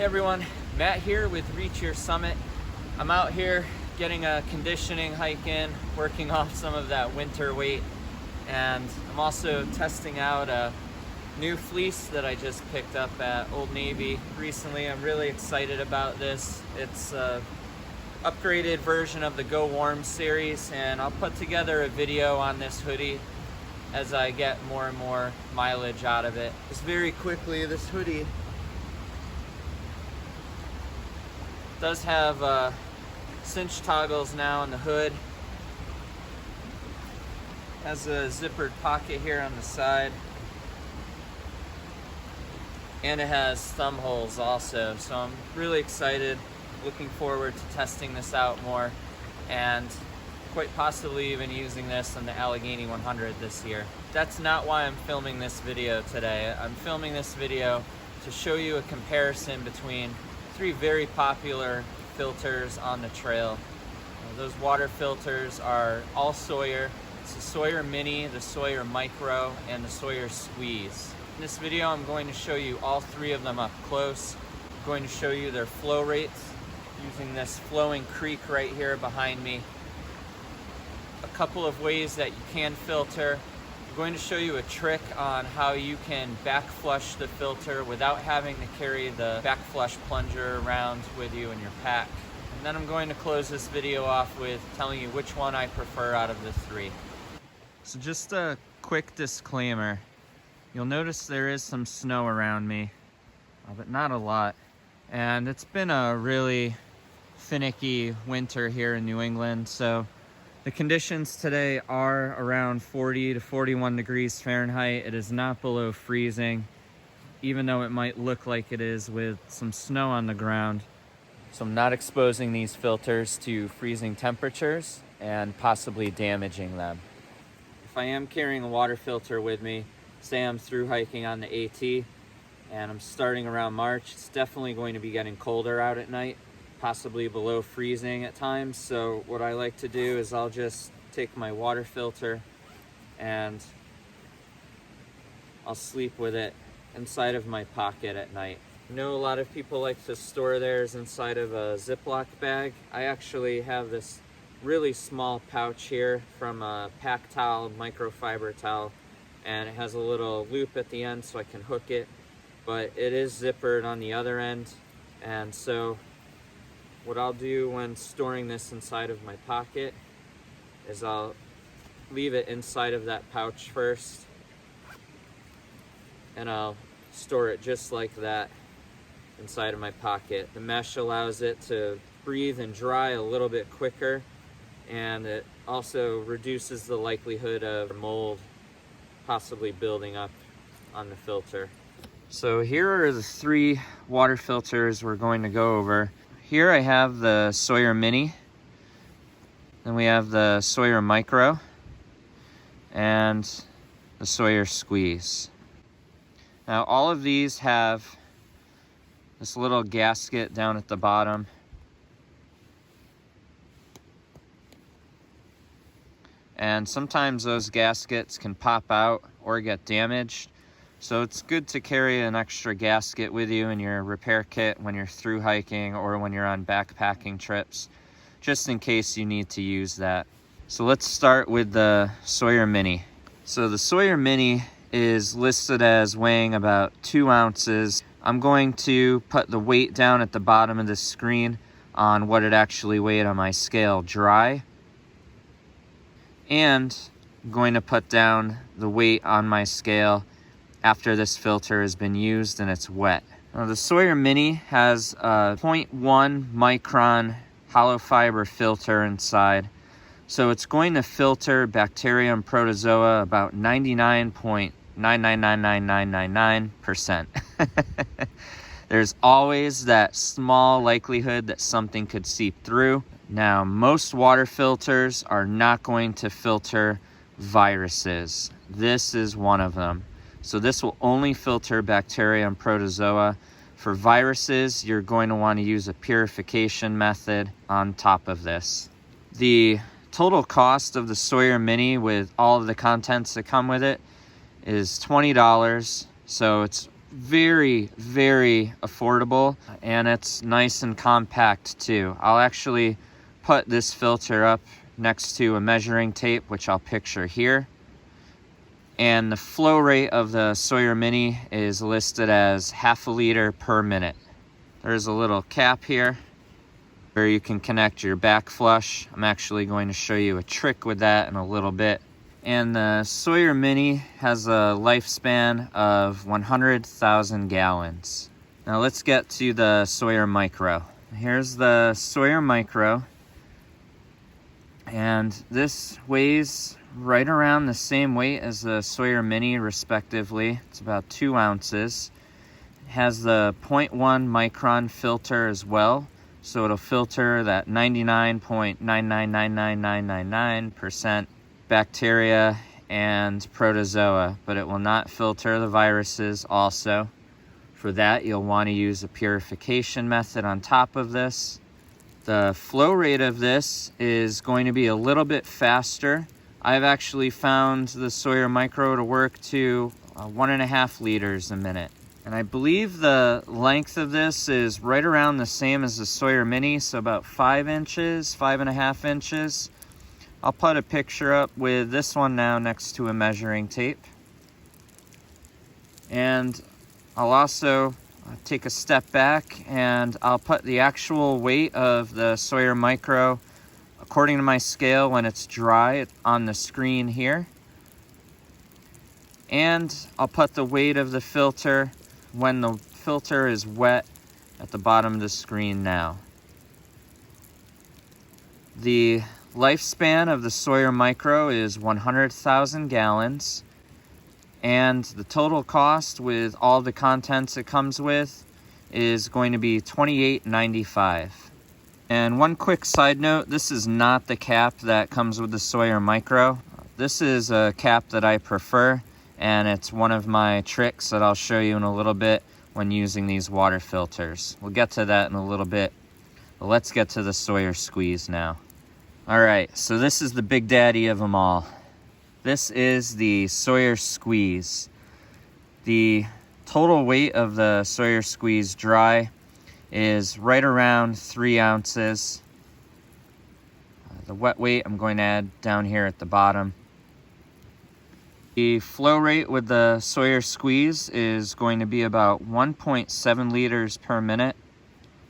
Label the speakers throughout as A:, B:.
A: Hey everyone, Matt here with Reach Your Summit. I'm out here getting a conditioning hike in, working off some of that winter weight, and I'm also testing out a new fleece that I just picked up at Old Navy recently. I'm really excited about this. It's an upgraded version of the Go Warm series, and I'll put together a video on this hoodie as I get more and more mileage out of it. Just very quickly, this hoodie does have cinch toggles now in the hood. Has a zippered pocket here on the side. And it has thumb holes also. So I'm really excited, looking forward to testing this out more and quite possibly even using this on the Allegheny 100 this year. That's not why I'm filming this video today. I'm filming this video to show you a comparison between three very popular filters on the trail. Those water filters are all Sawyer. It's the Sawyer Mini, the Sawyer Micro, and the Sawyer Squeeze. In this video, I'm going to show you all three of them up close. I'm going to show you their flow rates using this flowing creek right here behind me. A couple of ways that you can filter. I'm going to show you a trick on how you can back flush the filter without having to carry the back flush plunger around with you in your pack. And then I'm going to close this video off with telling you which one I prefer out of the three. So just a quick disclaimer. You'll notice there is some snow around me, but not a lot. And it's been a really finicky winter here in New England, so the conditions today are around 40 to 41 degrees Fahrenheit. It is not below freezing, even though it might look like it is with some snow on the ground. So I'm not exposing these filters to freezing temperatures and possibly damaging them. If I am carrying a water filter with me, say I'm through hiking on the AT and I'm starting around March, it's definitely going to be getting colder out at night, possibly below freezing at times. So what I like to do is I'll just take my water filter and I'll sleep with it inside of my pocket at night. I know a lot of people like to store theirs inside of a Ziploc bag. I actually have this really small pouch here from a pack towel, microfiber towel, and it has a little loop at the end so I can hook it, but it is zippered on the other end. And so what I'll do when storing this inside of my pocket is I'll leave it inside of that pouch first, and I'll store it just like that inside of my pocket. The mesh allows it to breathe and dry a little bit quicker, and it also reduces the likelihood of mold possibly building up on the filter. So here are the three water filters we're going to go over. Here I have the Sawyer Mini, then we have the Sawyer Micro, and the Sawyer Squeeze. Now all of these have this little gasket down at the bottom. And sometimes those gaskets can pop out or get damaged. So it's good to carry an extra gasket with you in your repair kit when you're through hiking or when you're on backpacking trips, just in case you need to use that. So let's start with the Sawyer Mini. So the Sawyer Mini is listed as weighing about 2 ounces. I'm going to put the weight down at the bottom of the screen on what it actually weighed on my scale dry. And I'm going to put down the weight on my scale after this filter has been used and it's wet. Now, the Sawyer Mini has a 0.1 micron hollow fiber filter inside. So it's going to filter bacteria and protozoa about 99.9999999%. There's always that small likelihood that something could seep through. Now, most water filters are not going to filter viruses. This is one of them. So this will only filter bacteria and protozoa. For viruses, you're going to want to use a purification method on top of this. The total cost of the Sawyer Mini with all of the contents that come with it is $20. So it's very, very affordable, and it's nice and compact too. I'll actually put this filter up next to a measuring tape, which I'll picture here. And the flow rate of the Sawyer Mini is listed as 1/2 liter per minute. There's a little cap here where you can connect your back flush. I'm actually going to show you a trick with that in a little bit. And the Sawyer Mini has a lifespan of 100,000 gallons. Now let's get to the Sawyer Micro. Here's the Sawyer Micro. And this weighs right around the same weight as the Sawyer Mini, respectively. It's about 2 ounces. It has the 0.1 micron filter as well. So it'll filter that 99.9999999% bacteria and protozoa, but it will not filter the viruses also. For that, you'll want to use a purification method on top of this. The flow rate of this is going to be a little bit faster. I've actually found the Sawyer Micro to work to 1.5 liters a minute. And I believe the length of this is right around the same as the Sawyer Mini, so about 5 inches, 5.5 inches. I'll put a picture up with this one now next to a measuring tape. And I'll also take a step back and I'll put the actual weight of the Sawyer Micro according to my scale when it's dry on the screen here. And I'll put the weight of the filter when the filter is wet at the bottom of the screen now. The lifespan of the Sawyer Micro is 100,000 gallons, and the total cost with all the contents it comes with is going to be $28.95. And one quick side note, this is not the cap that comes with the Sawyer Micro. This is a cap that I prefer, and it's one of my tricks that I'll show you in a little bit when using these water filters. We'll get to that in a little bit, but let's get to the Sawyer Squeeze now. All right, so this is the big daddy of them all. This is the Sawyer Squeeze. The total weight of the Sawyer Squeeze dry is right around 3 ounces. The wet weight I'm going to add down here at the bottom. The flow rate with the Sawyer Squeeze is going to be about 1.7 liters per minute.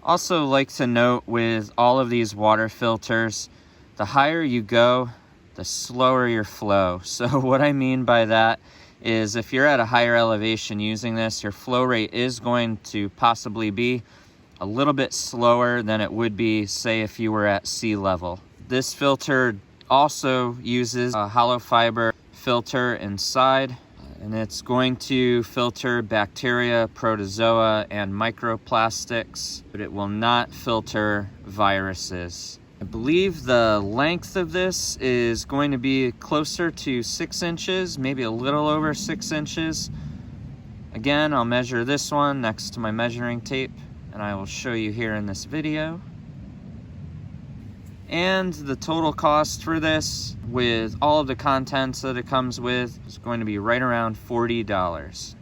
A: Also like to note with all of these water filters, the higher you go, the slower your flow. So what I mean by that is if you're at a higher elevation using this, your flow rate is going to possibly be a little bit slower than it would be, say, if you were at sea level. This filter also uses a hollow fiber filter inside, and it's going to filter bacteria, protozoa, and microplastics, but it will not filter viruses. I believe the length of this is going to be closer to 6 inches, maybe a little over 6 inches. Again, I'll measure this one next to my measuring tape, and I will show you here in this video. And the total cost for this, with all of the contents that it comes with, is going to be right around $40.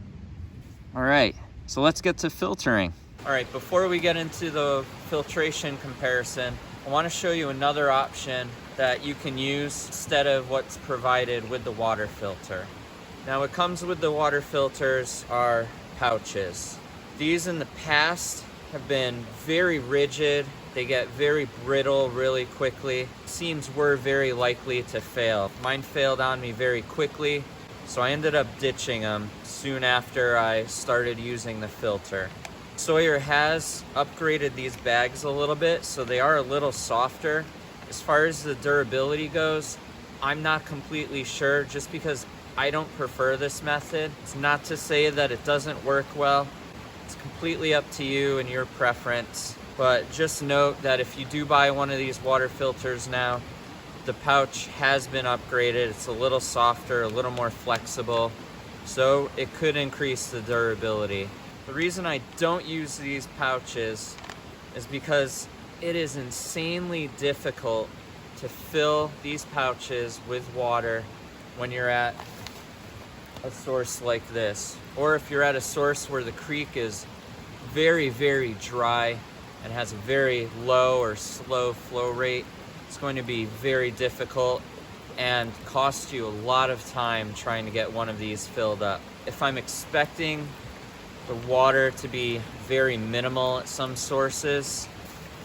A: All right, so let's get to filtering. All right, before we get into the filtration comparison, I want to show you another option that you can use instead of what's provided with the water filter. Now, what comes with the water filters are pouches. These in the past have been very rigid. They get very brittle really quickly. Seams were very likely to fail. Mine failed on me very quickly, so I ended up ditching them soon after I started using the filter. Sawyer has upgraded these bags a little bit, so they are a little softer. As far as the durability goes, I'm not completely sure, just because I don't prefer this method. It's not to say that it doesn't work well. It's completely up to you and your preference. But just note that if you do buy one of these water filters now, the pouch has been upgraded. It's a little softer, a little more flexible, so it could increase the durability. The reason I don't use these pouches is because it is insanely difficult to fill these pouches with water when you're at a source like this, or if you're at a source where the creek is very, very dry and has a very low or slow flow rate, it's going to be very difficult and cost you a lot of time trying to get one of these filled up. If I'm expecting the water to be very minimal at some sources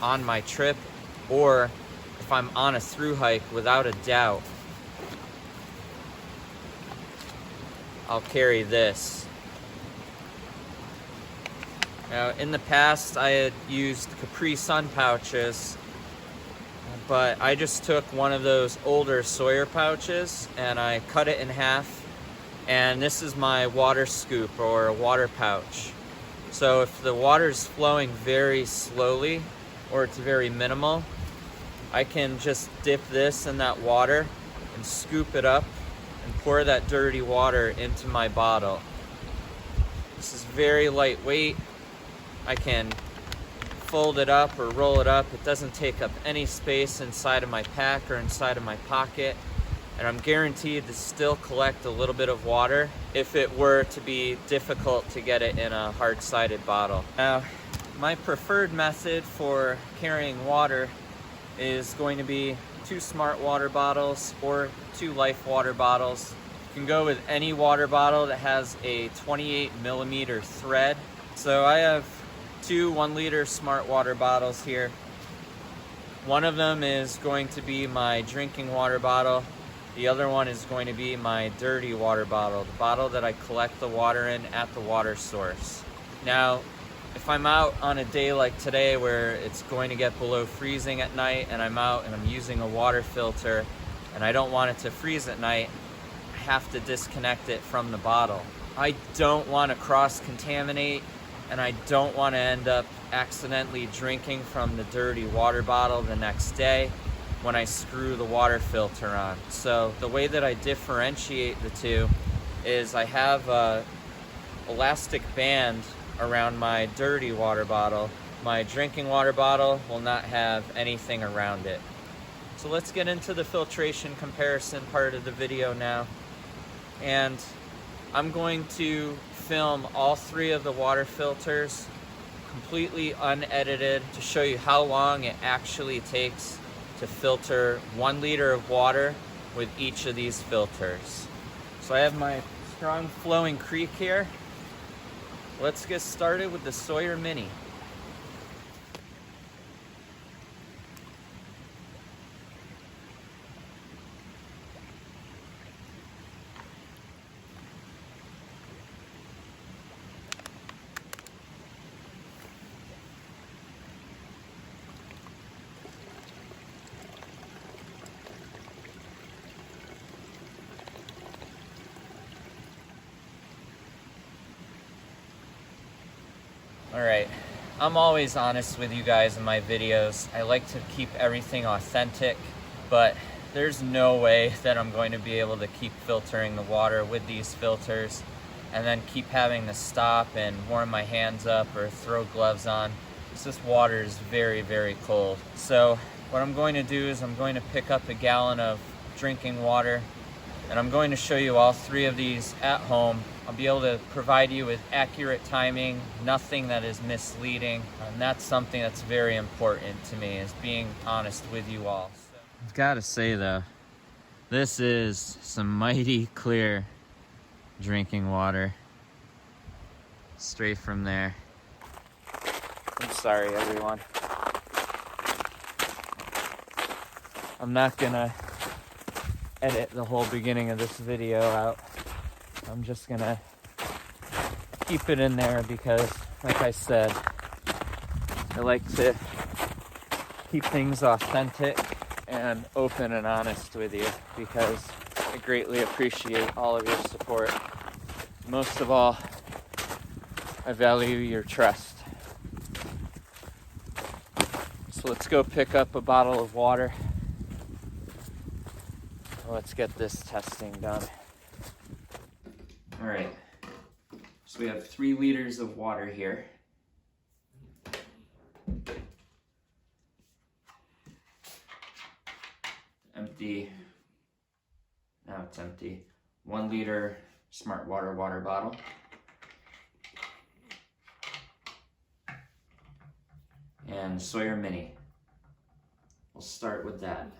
A: on my trip, or if I'm on a through hike, without a doubt, I'll carry this. Now, in the past, I had used Capri Sun pouches, but I just took one of those older Sawyer pouches and I cut it in half, and this is my water scoop or water pouch. So if the water's flowing very slowly or it's very minimal, I can just dip this in that water and scoop it up and pour that dirty water into my bottle. This is very lightweight. I can fold it up or roll it up. It doesn't take up any space inside of my pack or inside of my pocket. And I'm guaranteed to still collect a little bit of water if it were to be difficult to get it in a hard-sided bottle. Now, my preferred method for carrying water is going to be 2 Smart water bottles or 2 Life water bottles. You can go with any water bottle that has a 28mm thread. So I have 2 1-liter Smart water bottles here. One of them is going to be my drinking water bottle. The other one is going to be my dirty water bottle, the bottle that I collect the water in at the water source. Now, if I'm out on a day like today where it's going to get below freezing at night and I'm out and I'm using a water filter and I don't want it to freeze at night, I have to disconnect it from the bottle. I don't want to cross-contaminate, and I don't want to end up accidentally drinking from the dirty water bottle the next day when I screw the water filter on. So the way that I differentiate the two is I have a elastic band around my dirty water bottle. My drinking water bottle will not have anything around it. So let's get into the filtration comparison part of the video now. And I'm going to film all 3 of the water filters completely unedited to show you how long it actually takes to filter 1 liter of water with each of these filters. So I have my strong flowing creek here. Let's get started with the Sawyer Mini. All right, I'm always honest with you guys in my videos. I like to keep everything authentic, but there's no way that I'm going to be able to keep filtering the water with these filters and then keep having to stop and warm my hands up or throw gloves on. This water is very, very cold. So what I'm going to do is I'm going to pick up a gallon of drinking water, and I'm going to show you all 3 of these at home. I'll be able to provide you with accurate timing, nothing that is misleading, and that's something that's very important to me, is being honest with you all. So, I've got to say though, this is some mighty clear drinking water, straight from there. I'm sorry everyone. I'm not gonna edit the whole beginning of this video out. I'm just gonna keep it in there because, like I said, I like to keep things authentic and open and honest with you because I greatly appreciate all of your support. Most of all, I value your trust. So let's go pick up a bottle of water. Let's get this testing done. All right, so we have 3 liters of water here. Empty, now it's empty. 1 liter Smart Water water bottle. And Sawyer Mini. We'll start with that.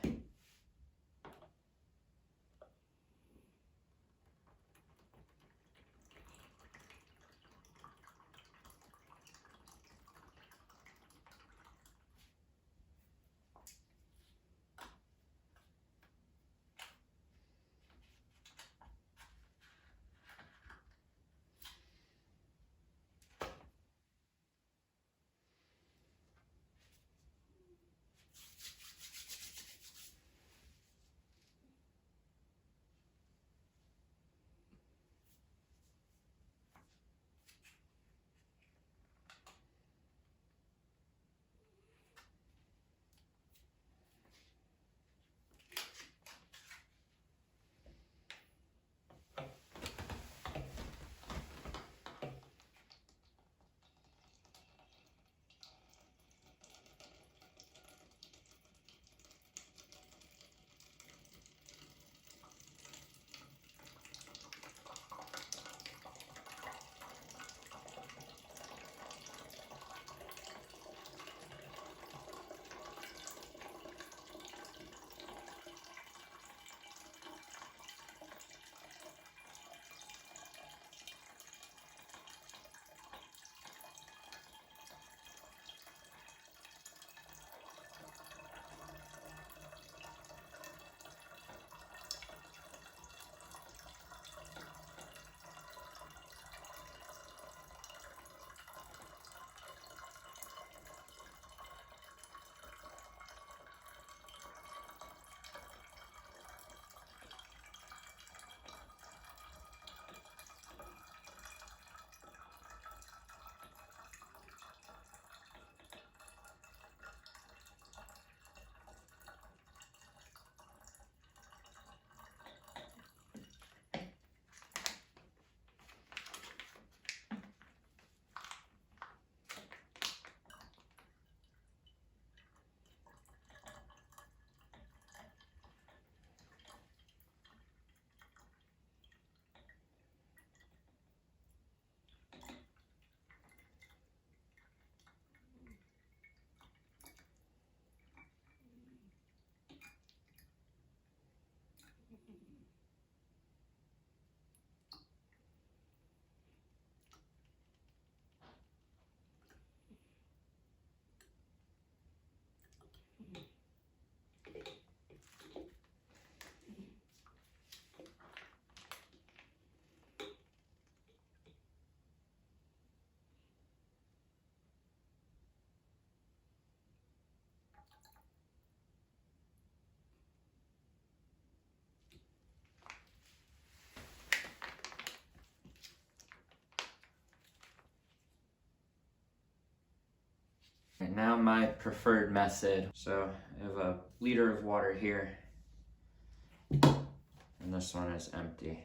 A: And now my preferred method. So I have a liter of water here, and this one is empty.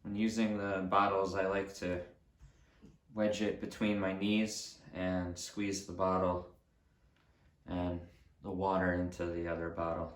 A: When using the bottles, I like to wedge it between my knees and squeeze the bottle and the water into the other bottle.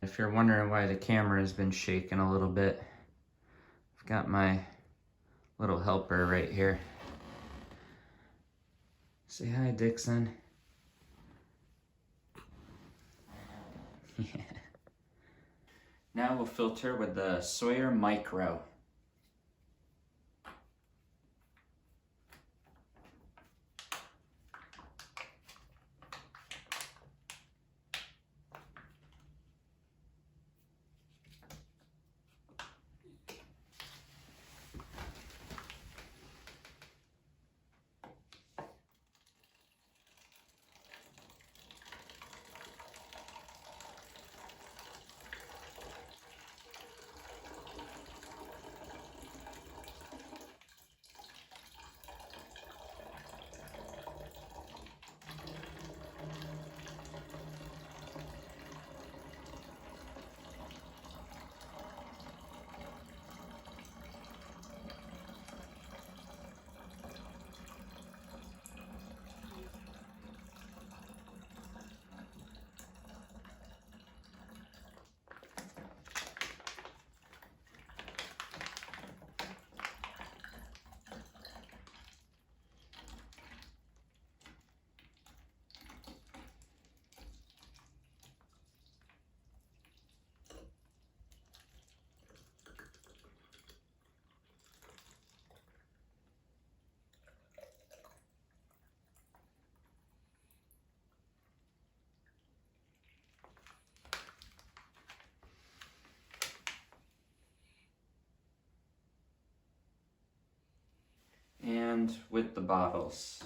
A: If you're wondering why the camera has been shaking a little bit, I've got my little helper right here. Say hi, Dixon. Yeah. Now we'll filter with the Sawyer Micro. And with the bottles.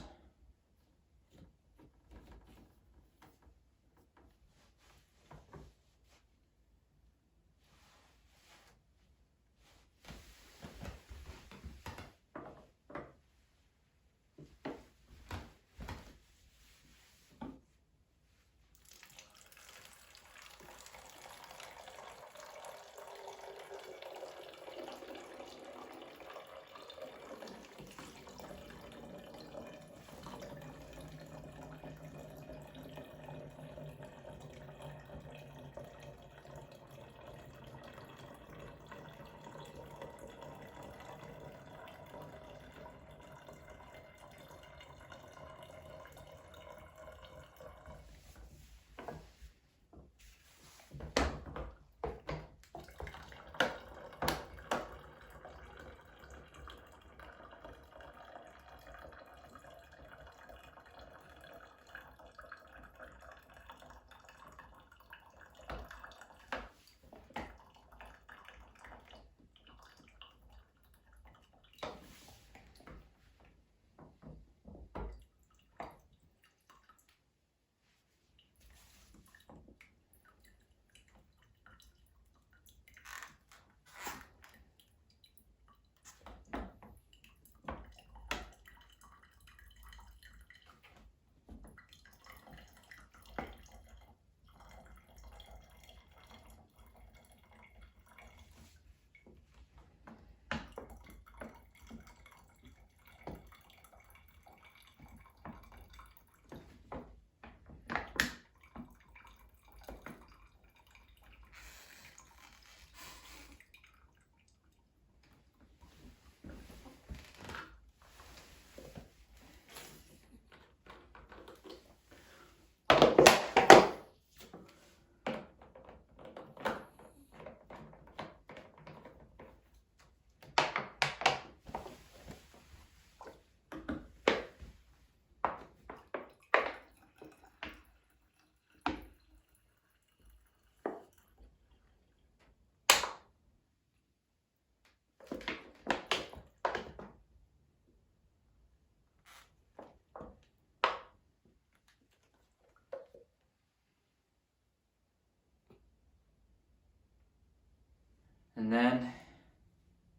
A: And then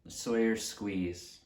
A: the Sawyer squeeze.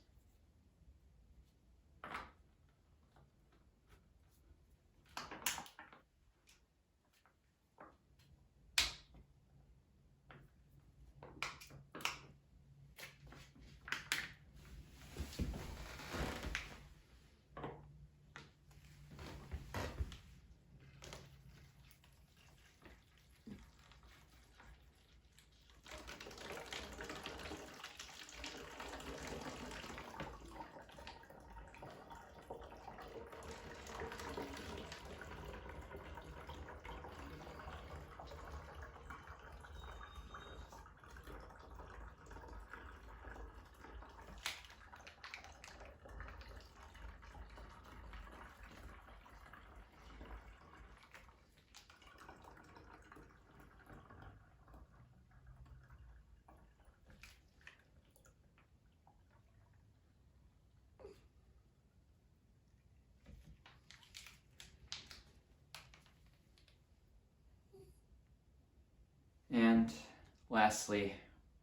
A: lastly,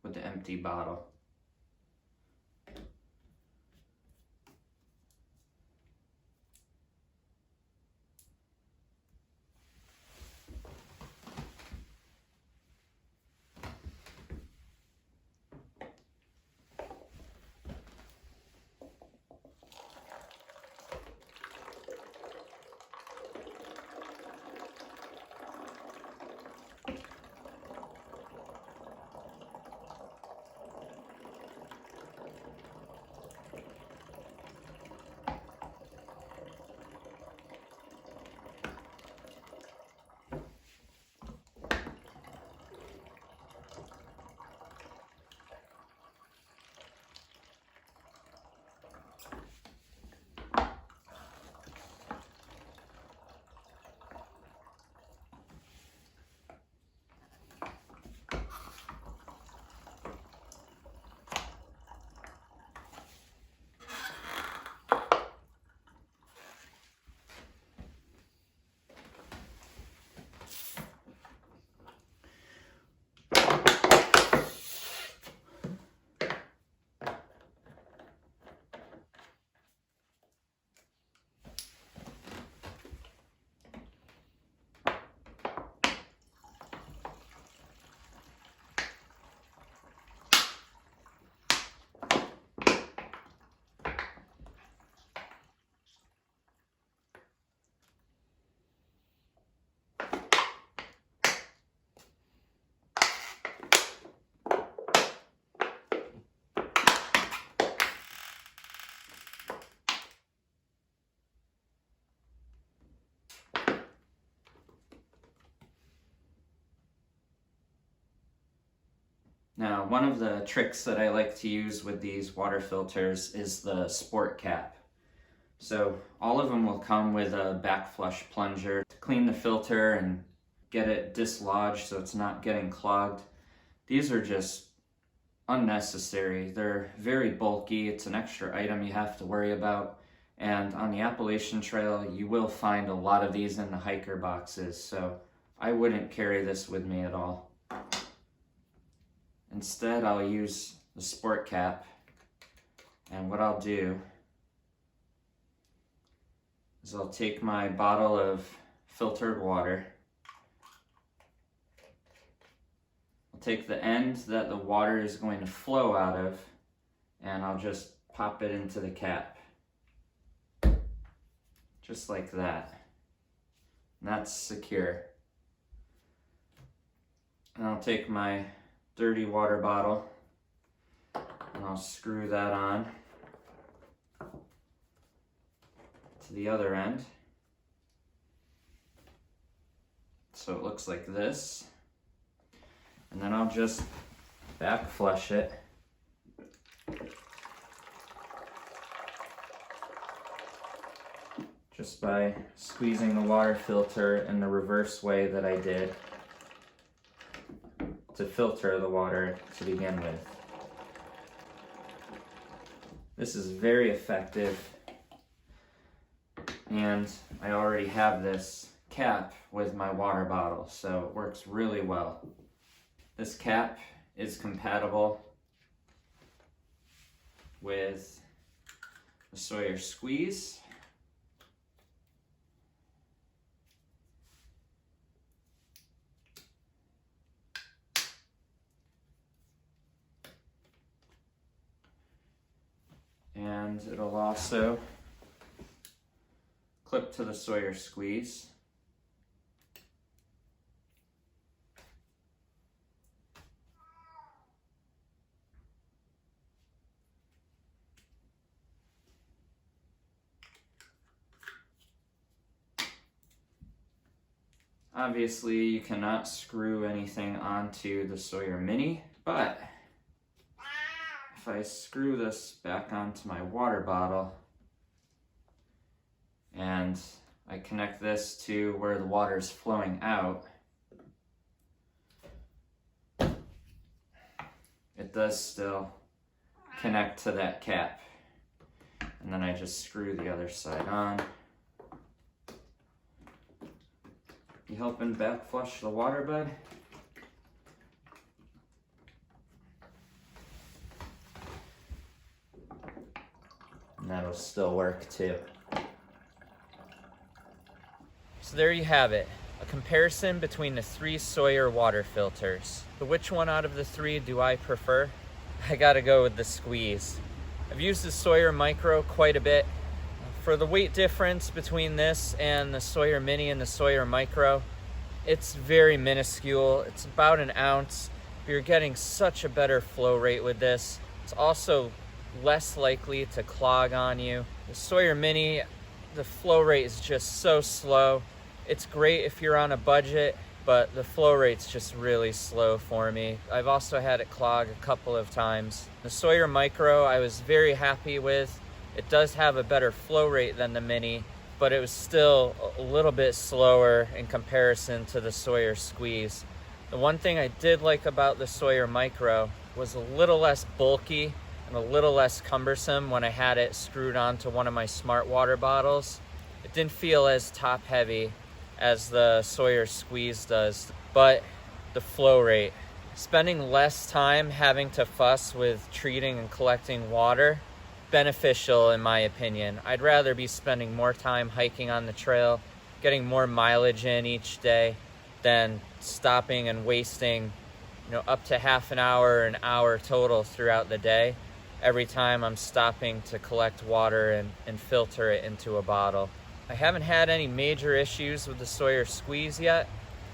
A: with the empty bottle. Now, one of the tricks that I like to use with these water filters is the sport cap. So all of them will come with a backflush plunger to clean the filter and get it dislodged so it's not getting clogged. These are just unnecessary. They're very bulky. It's an extra item you have to worry about. And on the Appalachian Trail, you will find a lot of these in the hiker boxes, so I wouldn't carry this with me at all. Instead, I'll use the sport cap, and what I'll do is I'll take my bottle of filtered water. I'll take the end that the water is going to flow out of, and I'll just pop it into the cap. Just like that. And that's secure. And I'll take my dirty water bottle and I'll screw that on to the other end. So it looks like this. And then I'll just back flush it. Just by squeezing the water filter in the reverse way that I did to filter the water to begin with. This is very effective, and I already have this cap with my water bottle, so it works really well. This cap is compatible with the Sawyer squeeze. And it'll also clip to the Sawyer squeeze. Obviously, you cannot screw anything onto the Sawyer Mini, but if I screw this back onto my water bottle and I connect this to where the water is flowing out, it does still connect to that cap. And then I just screw the other side on. You helping back flush the water, bud? and that'll still work too. So there you have it, a comparison between the 3 Sawyer water filters. So which one out of the 3 do I prefer? I gotta go with the Squeeze. I've used the Sawyer Micro quite a bit. For the weight difference between this and the Sawyer Mini and the Sawyer Micro, it's very minuscule. It's about an ounce. But you're getting such a better flow rate with this. It's also less likely to clog on you. The Sawyer Mini, the flow rate is just so slow. It's great if you're on a budget, but the flow rate's just really slow for me. I've also had it clog a couple of times. The Sawyer Micro I was very happy with. It does have a better flow rate than the Mini, but it was still a little bit slower in comparison to the Sawyer Squeeze. The one thing I did like about the Sawyer Micro was a little less bulky and a little less cumbersome when I had it screwed onto one of my smart water bottles. It didn't feel as top heavy as the Sawyer Squeeze does, but the flow rate, spending less time having to fuss with treating and collecting water, beneficial in my opinion. I'd rather be spending more time hiking on the trail, getting more mileage in each day, than stopping and wasting, up to half an hour total throughout the day every time I'm stopping to collect water and filter it into a bottle. I haven't had any major issues with the Sawyer Squeeze yet.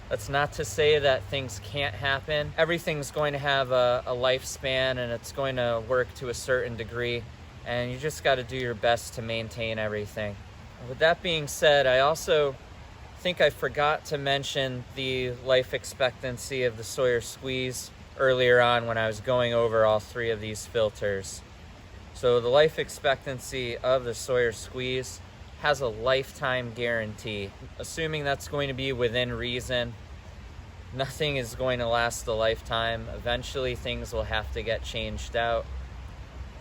A: That's not to say that things can't happen. Everything's going to have a lifespan, and it's going to work to a certain degree, and you just got to do your best to maintain everything. With that being said, I also think I forgot to mention the life expectancy of the Sawyer Squeeze earlier on when I was going over all 3 of these filters. So the life expectancy of the Sawyer Squeeze has a lifetime guarantee. Assuming that's going to be within reason, nothing is going to last a lifetime. Eventually things will have to get changed out,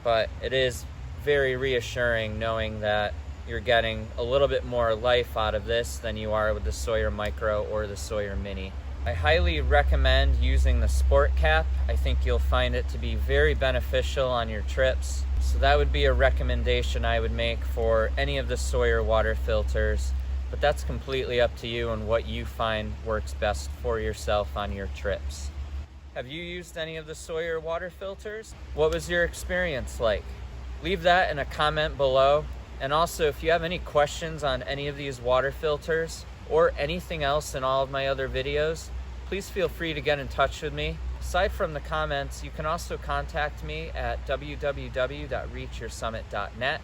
A: but it is very reassuring knowing that you're getting a little bit more life out of this than you are with the Sawyer Micro or the Sawyer Mini. I highly recommend using the Sport Cap. I think you'll find it to be very beneficial on your trips. So that would be a recommendation I would make for any of the Sawyer water filters, but that's completely up to you and what you find works best for yourself on your trips. Have you used any of the Sawyer water filters? What was your experience like? Leave that in a comment below. And also, if you have any questions on any of these water filters or anything else in all of my other videos, please feel free to get in touch with me. Aside from the comments, you can also contact me at www.reachyoursummit.net.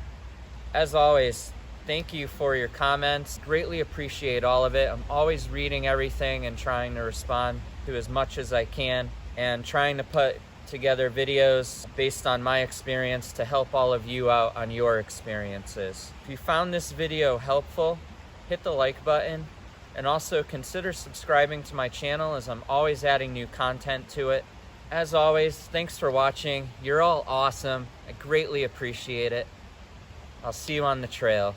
A: As always, thank you for your comments. Greatly appreciate all of it. I'm always reading everything and trying to respond to as much as I can, and trying to put together videos based on my experience to help all of you out on your experiences. If you found this video helpful, hit the like button, and also consider subscribing to my channel as I'm always adding new content to it. As always, thanks for watching. You're all awesome. I greatly appreciate it. I'll see you on the trail.